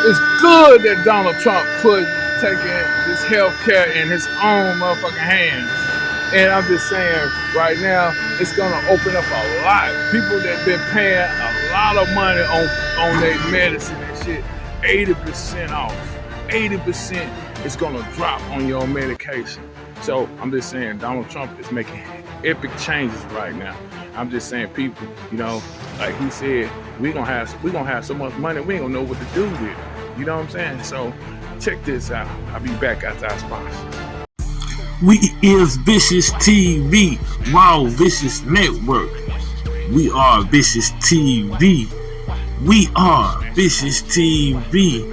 It's good that Donald Trump taking this health care in his own motherfucking hands. And I'm just saying, right now, it's gonna open up a lot. People that been paying a lot of money on their medicine and shit, 80% off. 80% is gonna drop on your medication. So I'm just saying, Donald Trump is making epic changes right now. I'm just saying, people, you know, like he said, we gonna have so much money, we ain't gonna know what to do with it. You know what I'm saying? So check this out. I'll be back after our sponsors. We is VishusTv, Wow Vicious Network. We are VishusTv. We are VishusTv.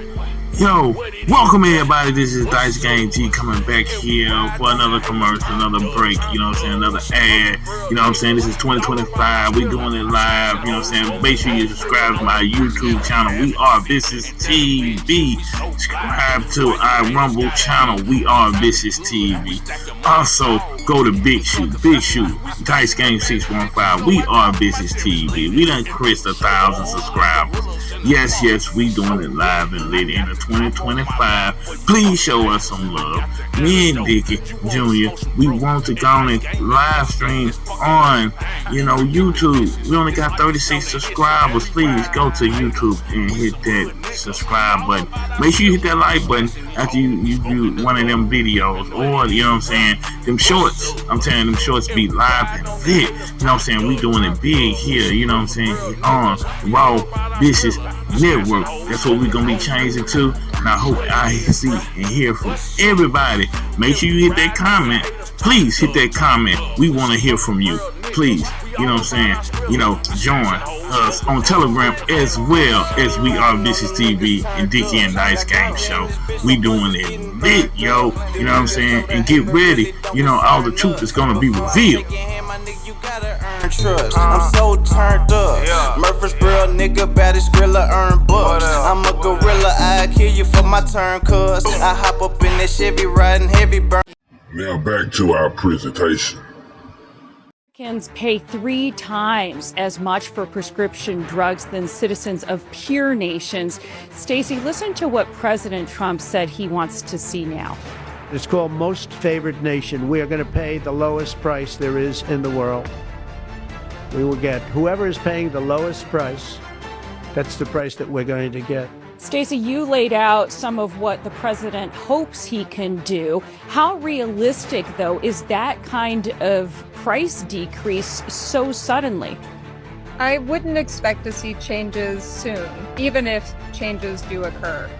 Yo, welcome everybody. This is Dice Game G coming back here for another commercial, another break, you know what I'm saying, another ad, you know what I'm saying. This is 2025. We doing it live, you know what I'm saying. Make sure you subscribe to my YouTube channel. We are VishusTv. Subscribe to our Rumble channel. We are VishusTv. Also, go to Big Shoot, Dice Game 615. We are VishusTv. We done crossed 1,000 subscribers. Yes, we doing it live and lit in the 2025. Please show us some love. Me and Dickie Jr., we want to go and live stream on, YouTube. We only got 36 subscribers. Please go to YouTube and hit that subscribe button. Make sure you hit that like button after you view one of them videos, or you know what I'm saying, them shorts. I'm telling them shorts be live and lit. You know what I'm saying? We doing it big here. You know what I'm saying? On Raw Vicious Network. That's what we're gonna be changing to. And I hope I see and hear from everybody. Make sure you hit that comment. Please hit that comment. We want to hear from you. Please, you know what I'm saying? Join us on Telegram as well as we are VishusTv and Dickie and Dice Game Show. We doing it big, yo. You know what I'm saying? And get ready. All the truth is gonna be revealed. Trust. I'm so turned up. Murfreesboro nigga, baddest grilla, earn bucks. I'm a gorilla, I kill you for my turn, cuz I hop up in that Chevy riding heavy burn. Now back to our presentation. Americans pay 3 times as much for prescription drugs than citizens of peer nations. Stacey, listen to what President Trump said he wants to see now. It's called Most Favored Nation. We are going to pay the lowest price there is in the world. We will get whoever is paying the lowest price. That's the price that we're going to get. Stacey, you laid out some of what the president hopes he can do. How realistic, though, is that kind of price decrease so suddenly? I wouldn't expect to see changes soon, even if changes do occur.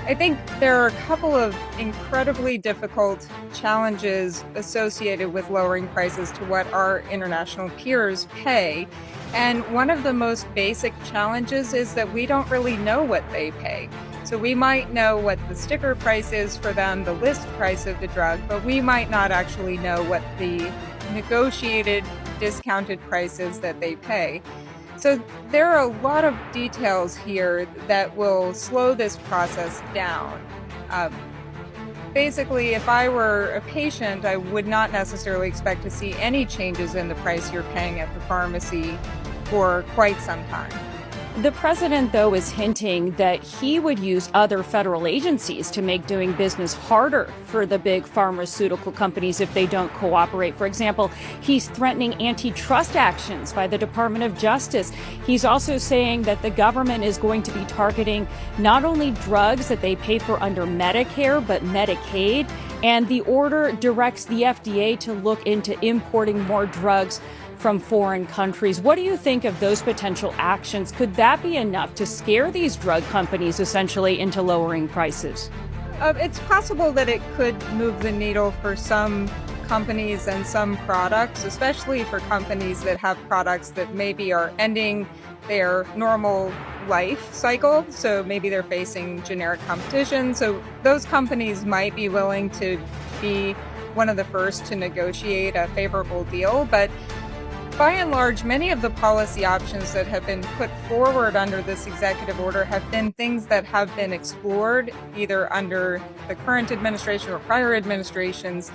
I think there are a couple of incredibly difficult challenges associated with lowering prices to what our international peers pay. And one of the most basic challenges is that we don't really know what they pay. So we might know what the sticker price is for them, the list price of the drug, but we might not actually know what the negotiated discounted price is that they pay. So there are a lot of details here that will slow this process down. Basically, if I were a patient, I would not necessarily expect to see any changes in the price you're paying at the pharmacy for quite some time. The president, though, is hinting that he would use other federal agencies to make doing business harder for the big pharmaceutical companies if they don't cooperate. For example, he's threatening antitrust actions by the Department of Justice. He's also saying that the government is going to be targeting not only drugs that they pay for under Medicare, but Medicaid. And the order directs the FDA to look into importing more drugs from foreign countries. What do you think of those potential actions? Could that be enough to scare these drug companies essentially into lowering prices? It's possible that it could move the needle for some companies and some products, especially for companies that have products that maybe are ending their normal life cycle. So maybe they're facing generic competition. So those companies might be willing to be one of the first to negotiate a favorable deal. But by and large, many of the policy options that have been put forward under this executive order have been things that have been explored either under the current administration or prior administrations,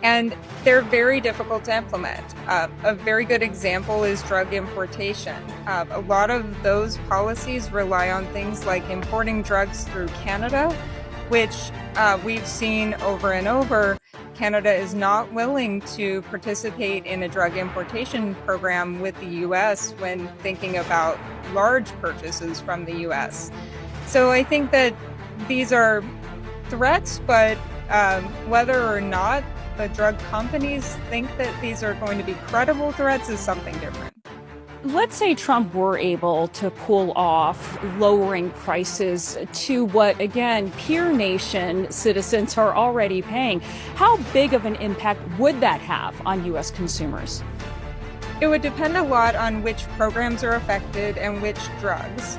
and they're very difficult to implement. A very good example is drug importation. A lot of those policies rely on things like importing drugs through Canada, which we've seen over and over. Canada is not willing to participate in a drug importation program with the U.S. when thinking about large purchases from the U.S. So I think that these are threats, but whether or not the drug companies think that these are going to be credible threats is something different. Let's say Trump were able to pull off lowering prices to what, again, peer nation citizens are already paying. How big of an impact would that have on U.S. consumers? It would depend a lot on which programs are affected and which drugs.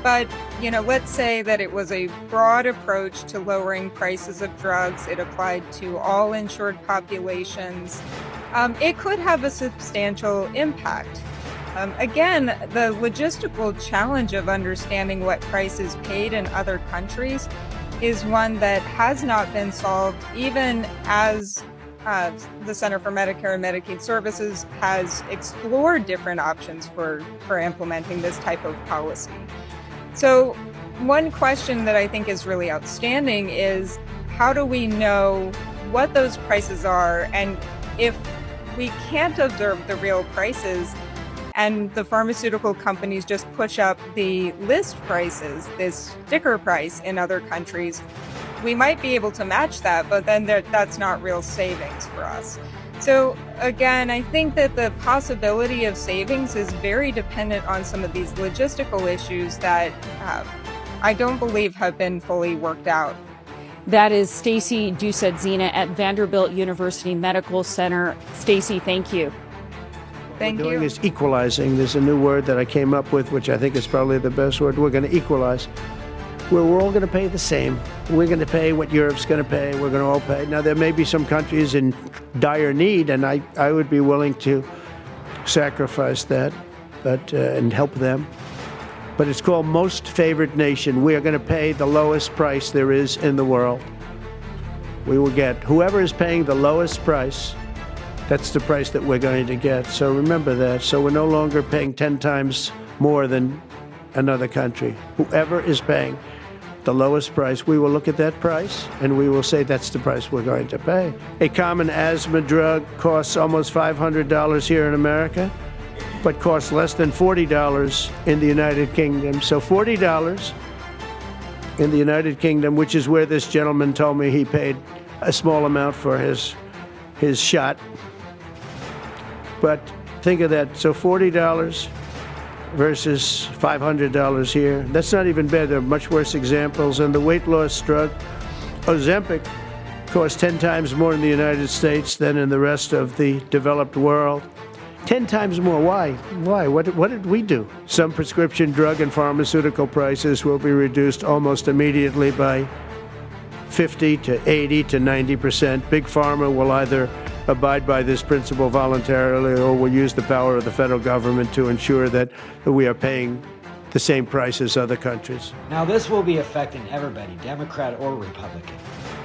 But, let's say that it was a broad approach to lowering prices of drugs. It applied to all insured populations. It could have a substantial impact. Again, the logistical challenge of understanding what price is paid in other countries is one that has not been solved, even as the Center for Medicare and Medicaid Services has explored different options for implementing this type of policy. So one question that I think is really outstanding is, how do we know what those prices are? And if we can't observe the real prices, and the pharmaceutical companies just push up the list prices, this sticker price in other countries, we might be able to match that, but then that's not real savings for us. So again, I think that the possibility of savings is very dependent on some of these logistical issues that I don't believe have been fully worked out. That is Stacy Doucette-Zina at Vanderbilt University Medical Center. Stacy, thank you. Thank What we're you. doing is equalizing. There's a new word that I came up with, which I think is probably the best word. We're going to equalize, where we're all going to pay the same. We're going to pay what Europe's going to pay. We're going to all pay. Now, there may be some countries in dire need, and I would be willing to sacrifice that, and help them. But it's called Most Favored Nation. We are going to pay the lowest price there is in the world. We will get whoever is paying the lowest price. That's the price that we're going to get. So remember that. So we're no longer paying 10 times more than another country. Whoever is paying the lowest price, we will look at that price and we will say that's the price we're going to pay. A common asthma drug costs almost $500 here in America, but costs less than $40 in the United Kingdom. So $40 in the United Kingdom, which is where this gentleman told me he paid a small amount for his shot. But think of that. So $40 versus $500 here. That's not even bad. There are much worse examples. And the weight loss drug, Ozempic, costs 10 times more in the United States than in the rest of the developed world. 10 times more. Why? Why? What did we do? Some prescription drug and pharmaceutical prices will be reduced almost immediately by 50 to 80 to 90%. Big Pharma will either abide by this principle voluntarily or will use the power of the federal government to ensure that we are paying the same price as other countries. Now this will be affecting everybody, Democrat or Republican,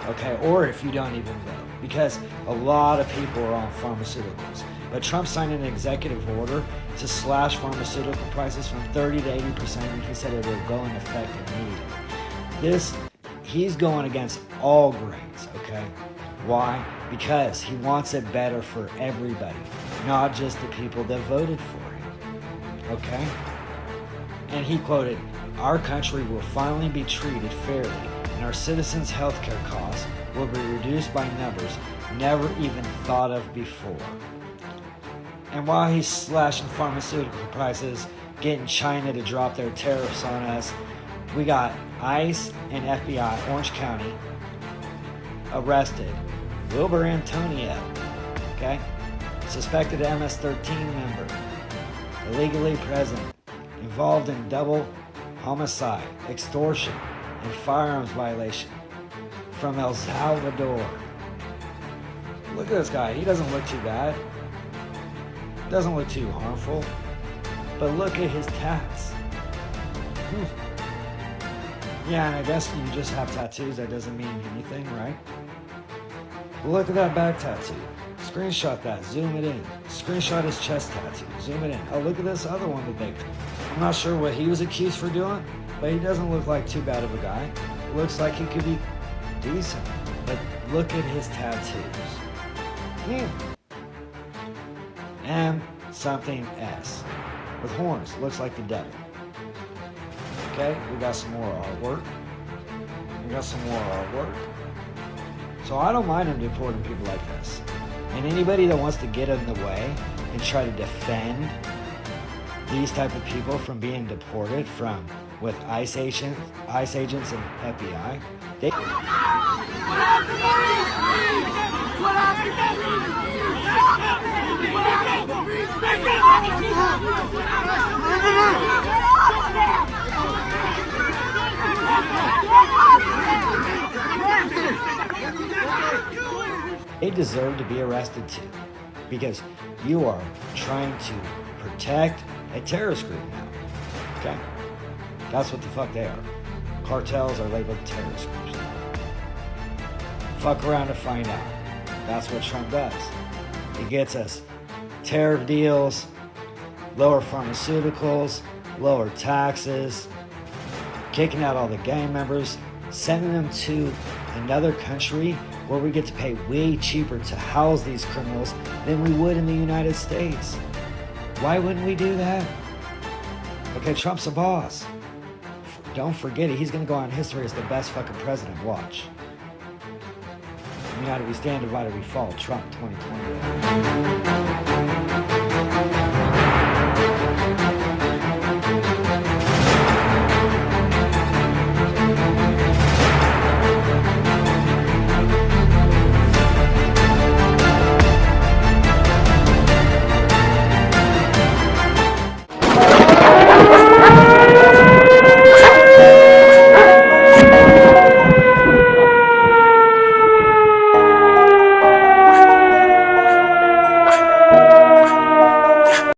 okay, or if you don't even vote, because a lot of people are on pharmaceuticals. But Trump signed an executive order to slash pharmaceutical prices from 30 to 80%, and he said it will go in effect immediately. He's going against all grains, okay? Why? Because he wants it better for everybody, not just the people that voted for him, okay? And he quoted, "Our country will finally be treated fairly, and our citizens' healthcare costs will be reduced by numbers never even thought of before." And while he's slashing pharmaceutical prices, getting China to drop their tariffs on us, we got ICE and FBI, Orange County, arrested Wilbur Antonio, okay? Suspected MS-13 member, illegally present, involved in double homicide, extortion, and firearms violation from El Salvador. Look at this guy, he doesn't look too bad. Doesn't look too harmful. But look at his tats. Yeah, and I guess you just have tattoos, that doesn't mean anything, right? But look at that back tattoo. Screenshot that, zoom it in. Screenshot his chest tattoo, zoom it in. Oh, look at this other one that they... I'm not sure what he was accused for doing, but he doesn't look like too bad of a guy. Looks like he could be decent. But look at his tattoos. M something S. With horns, looks like the devil. Okay, we got some more artwork. So I don't mind him deporting people like this. And anybody that wants to get in the way and try to defend these type of people from being deported with ICE agents and FBI, they deserve to be arrested too, because you are trying to protect a terrorist group now. Okay? That's what the fuck they are. Cartels are labeled terrorist groups. Fuck around to find out. That's what Trump does. He gets us tariff deals, lower pharmaceuticals, lower taxes, kicking out all the gang members, sending them to another country where we get to pay way cheaper to house these criminals than we would in the United States. Why wouldn't we do that? Okay, Trump's a boss. Don't forget it. He's going to go on history as the best fucking president. Watch. United we stand, divided we fall. Trump 2020.